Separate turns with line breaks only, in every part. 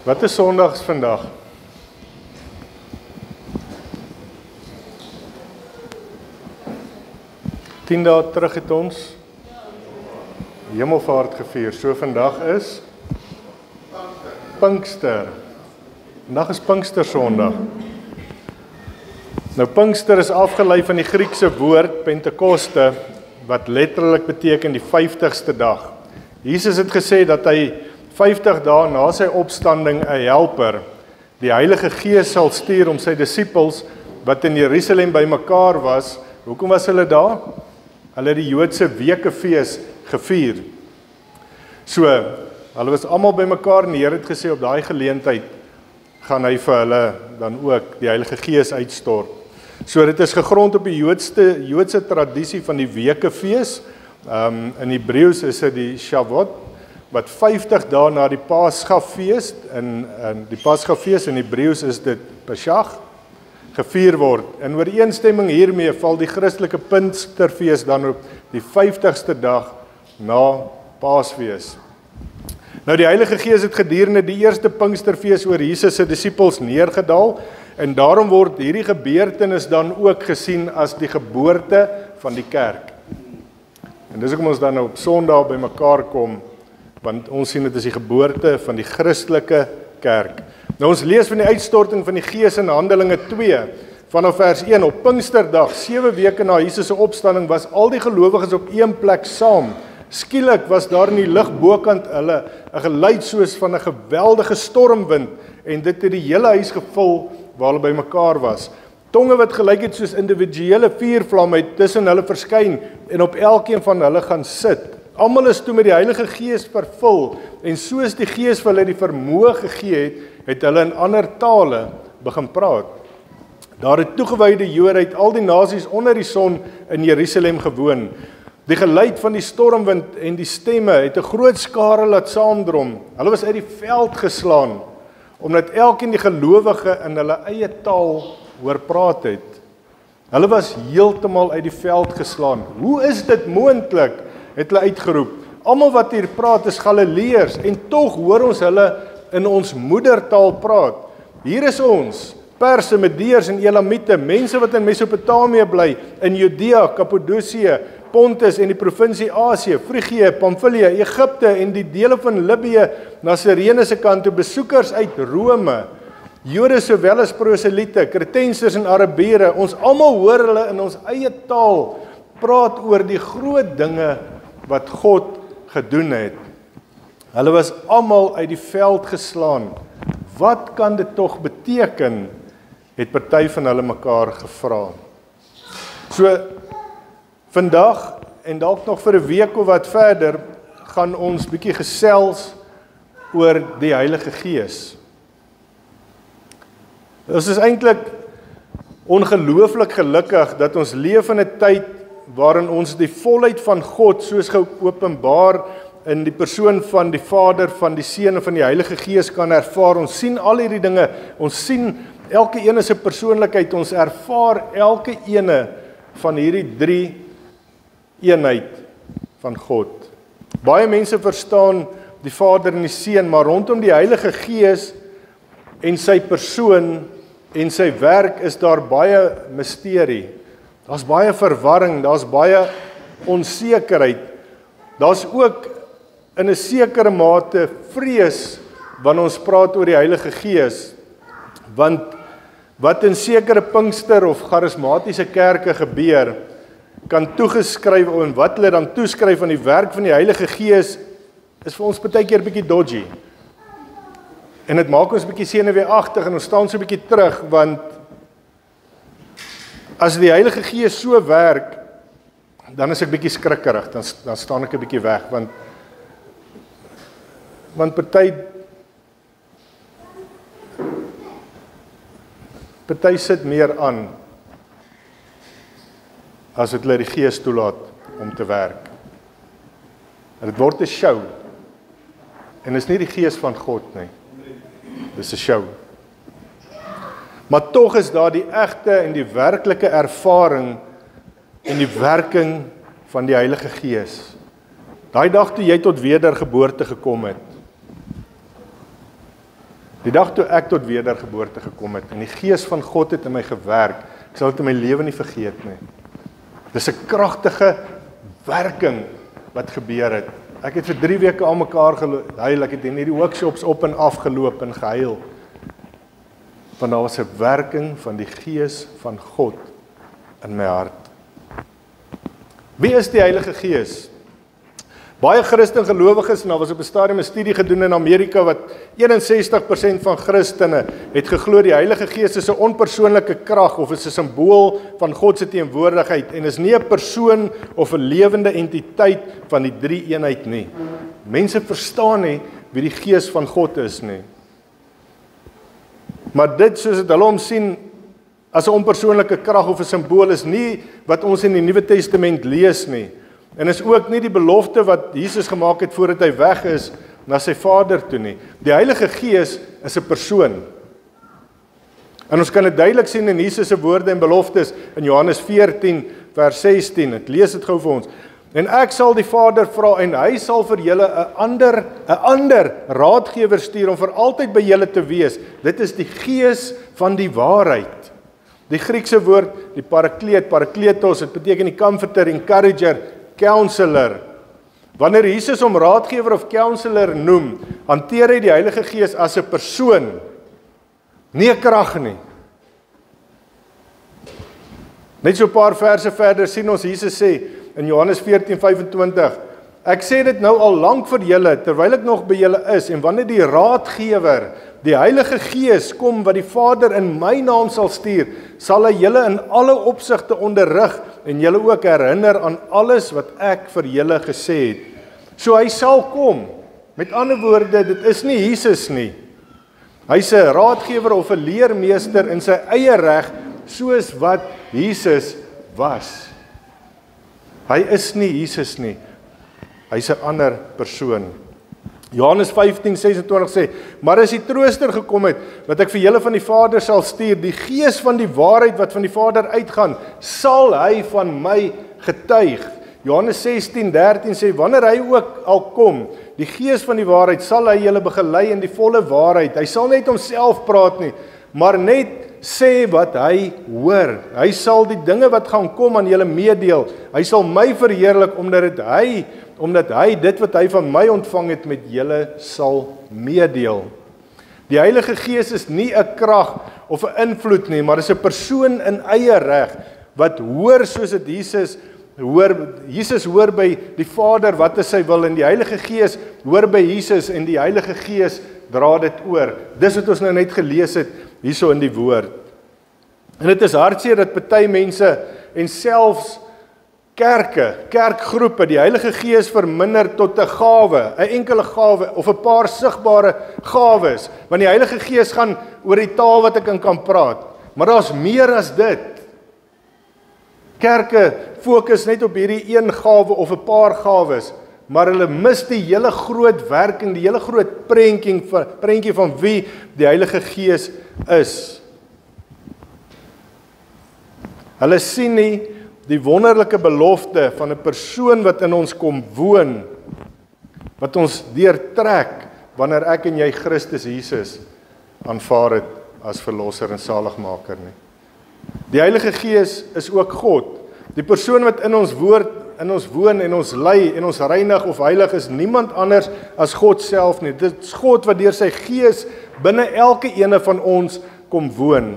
Wat is Sondags vandag? Tien dae terug het ons Hemelvaart gevier. So vandag is Pinkster. Vandag is Pinkstersondag. Nou Pinkster is afgelei van die Griekse woord Pentekoste, wat letterlik beteken die 50ste dag. Jesus het gesê dat hy 50 dae na sy opstanding 'n helper, die Heilige Gees sal stuur om sy disippels wat in Jerusalem bymekaar was. Hoekom was hulle daar? Hulle het die Joodse Wekefees gevier. So, hulle was almal bymekaar en die Here het gesê op daai geleentheid gaan hy vir hulle dan ook die Heilige Gees uitstort. So dit is gegrond op die Joodse tradisie van die Wekefees. In Hebreëus is dit die Shavuot, wat 50 dae na die Paschafees, in die Paschafees in Hebreëus is dit Pesach, gevier word. In ooreenstemming hiermee val die Christelike Pinksterfees dan op die 50ste dag na Paasfees. Nou die Heilige Gees het gedurende die eerste Pinksterfees oor Jesus se disippels neergedaal, en daarom word hierdie gebeurtenis dan ook gesien as die geboorte van die kerk. En dis hoekom ons dan op Sondag bymekaar kom, want ons sien dit is die geboorte van die Christelike kerk. Nou ons lees van die uitstorting van die Gees in Handelinge 2, vanaf vers 1. Op Pinksterdag, 7 weke na Jesus se opstanding, was al die gelowiges op een plek saam. Skielik was daar in die lug bokant hulle 'n geluid soos van 'n geweldige stormwind, en dit het die hele huis gevul waar hulle bymekaar was. Tonge wat gelyk het soos individuele vuurvlamme het tussen hulle verskyn en op elkeen van hulle gaan sit. Almal is toe met die Heilige Gees vervul, en soos die Gees vir hulle die vermoë gegee het, het hulle in ander tale begin praat. Daar het toegewyde Jode uit al die nasies onder die son in Jerusalem gewoon. Die geluid van die stormwind en die stemme het 'n groot skare laat saamdrom. Hulle was uit die veld geslaan, omdat elkeen die gelowige in hulle eie taal hoor praat het. Hulle was heeltemal uit die veld geslaan. Hoe is dit moontlik? Het hulle uitgeroep. Almal wat hier praat is Galileërs, en tog hoor ons hulle in ons moedertaal praat. Hier is ons, Perse, Medeërs en Elamiete, mense wat in Mesopotamië bly, in Judea, Kappadosie, Pontus en die provinsie Asië, Frigië, Pamfilië, Egipte en die dele van Libië na Sirene se kant toe, besoekers uit Rome, Jode sowel as proseliete, Kretensers en Arabiere, ons almal hoor hulle in ons eie taal praat oor die groot dinge wat God gedoen het. Hulle was almal uit die veld geslaan. Wat kan dit tog beteken? Het party van hulle mekaar gevra. So, vandag, en dalk nog vir 'n week of wat verder, gaan ons bietjie gesels oor die Heilige Gees. Ons is eintlik ongelooflik gelukkig dat ons leef in 'n tyd waarin ons die volheid van God soos geopenbaar in die persoon van die Vader, van die Seun en van die Heilige Gees kan ervaar. Ons sien al hierdie dinge, ons sien elke ene se persoonlikheid, ons ervaar elke ene van hierdie 3 eenheid van God. Baie mense verstaan die Vader en die Seun, maar rondom die Heilige Gees en sy persoon en sy werk is daar baie misterie. Daar's baie verwarring, daar's baie onsekerheid. Daar's ook in 'n sekere mate vrees wanneer ons praat oor die Heilige Gees, want wat in sekere Pinkster of charismatiese kerke gebeur, kan toegeskryf, en wat hulle dan toeskryf aan die werk van die Heilige Gees, is vir ons baie keer bietjie dodgy. En dit maak ons bietjie senuweeagtig en ons staan so bietjie terug, want as die Heilige Gees so werk, dan is ek bietjie skrikkerig, dan staan ek 'n bietjie weg, want party sit meer aan as dit hulle die Gees toelaat om te werk. En dit word 'n show. En is nie die Gees van God nie. Dis 'n show. Maar tog is daar die egte en die werklike ervaring en die werking van die Heilige Gees. Daai dag toe jy tot wedergeboorte gekom het, Die dag toe ek tot wedergeboorte gekom het en die Gees van God het in my gewerk, ek sal dit in my lewe nie vergeet nie. Dis 'n kragtige werking wat gebeur het. Ek het vir 3 weke aan mekaar gehuil, ek het in hierdie workshops op en af geloop en gehuil. Want daar was 'n werking van die Gees van God in my hart. Wie is die Heilige Gees? Baie Christen gelowiges, en daar was op 'n stadium 'n studie gedoen in Amerika wat 61% van Christene het geglo die Heilige Gees is 'n onpersoonlike krag of is 'n simbool van God se teenwoordigheid en is nie 'n persoon of 'n lewende entiteit van die drie-eenheid nie. Mense verstaan nie wie die Gees van God is nie. Maar dit soos dit hulle hom sien as 'n onpersoonlike krag of 'n simbool is nie wat ons in die Nuwe Testament lees nie. En is ook nie die belofte wat Jesus gemaak het voordat hy weg is na sy Vader toe nie. Die Heilige Gees is 'n persoon. En ons kan dit duidelik sien in Jesus se woorde en beloftes in Johannes 14 vers 16. Ek lees dit gou vir ons. En ek sal die Vader vra en hy sal vir julle 'n ander raadgewer stuur om vir altyd by julle te wees. Dit is die Gees van die waarheid. Die Griekse woord, die parakletos, dit beteken die comforter, encourager, counselor. Wanneer Jesus hom raadgewer of counselor noem, hanteer hy die Heilige Gees as 'n persoon, nie 'n krag nie. Net so 'n paar verse verder sien ons Jesus sê in Johannes 14:25, ek sê dit nou al lank vir julle, terwyl ek nog by julle is, en wanneer die raadgewer, die Heilige Gees kom wat die Vader in my naam sal stuur, sal hy julle in alle opsigte onderrig en julle ook herinner aan alles wat ek vir julle gesê het. So hy sal kom. Met ander woorde, dit is nie Jesus nie. Hy's 'n raadgewer of 'n leermeester in sy eie reg, soos wat Jesus was. Hy is nie Jesus nie. Hy's 'n ander persoon. Johannes 15:26 sê, maar as die Trooster gekom het, wat ek vir julle van die Vader sal stuur, die Gees van die waarheid wat van die Vader uitgaan, sal hy van my getuig. Johannes 16:13 sê, wanneer hy ook al kom, die Gees van die waarheid, sal hy julle begelei in die volle waarheid. Hy sal net homself praat nie, maar net sê wat hy hoor. Hy sal die dinge wat gaan kom aan julle meedeel. Hy sal my verheerlik omdat hy dit wat hy van my ontvang het met julle sal meedeel. Die Heilige Gees is nie 'n krag of 'n invloed nie, maar is 'n persoon in eie reg wat hoor soos dit Jesus hoor. Jesus hoor by die Vader wat is sy wil en die Heilige Gees hoor by Jesus en die Heilige Gees dra dit oor. Dis wat ons nou net gelees het hierso in die woord. En dit is hartseer dat party mense en selfs kerkgroepe die Heilige Gees verminder tot 'n gawe, 'n enkele gawe of 'n paar sigbare gawes, want die Heilige Gees gaan oor die taal wat ek in kan praat. Maar daar's meer as dit. Kerke fokus net op hierdie een gawe of 'n paar gawes, maar hulle mis die hele groot werking, die hele groot prentjie van wie die Heilige Gees is. Hulle sien nie die wonderlike belofte van 'n persoon wat in ons kom woon, wat ons deurtrek wanneer ek en jy Christus Jesus aanvaar het as verlosser en saligmaker nie. Die Heilige Gees is ook God. Die persoon wat in ons woon en ons lei en ons reinig of heilig is niemand anders as God self nie. Dit is God wat deur sy Gees binne elke ene van ons kom woon.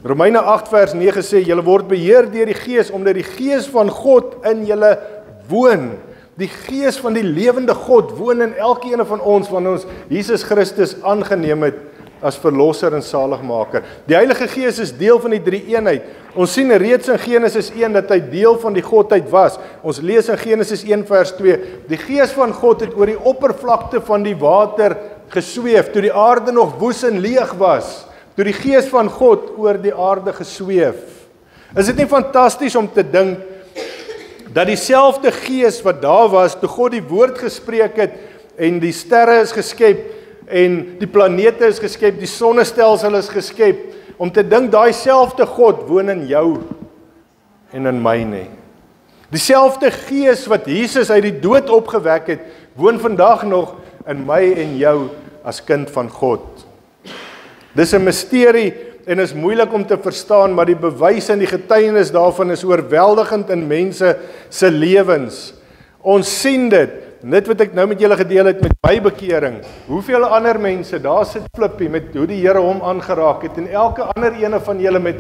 Romeine 8 vers 9 sê, julle word beheer deur die Gees, omdat die Gees van God in julle woon. Die Gees van die lewende God woon in elke ene van ons, wanneer ons Jesus Christus aangeneem het as verlosser en saligmaker. Die Heilige Gees is deel van die drie-eenheid. Ons sien reeds in Genesis 1 dat hy deel van die Godheid was. Ons lees in Genesis 1 vers 2, die Gees van God het oor die oppervlakte van die water gesweef, toe die aarde nog woes en leeg was. Toe die Gees van God oor die aarde gesweef. Is dit nie fantasties om te dink dat dieselfde Gees wat daar was toe God die woord gespreek het en die sterre is geskep en die planete is geskep, die sonnestelsel is geskep, om te dink daai selfde God woon in jou en in my nie. Dieselfde Gees wat Jesus uit die dood opgewek het, woon vandag nog in my en jou as kind van God. Dis 'n misterie en is moeilik om te verstaan, maar die bewys en die getuienis daarvan is oorweldigend in mense se lewens. Ons sien dit. Net wat ek nou met julle gedeel het met my bekering. Hoeveel ander mense, daar sit Flippie met hoe die Here hom aangeraak het en elke ander ene van julle met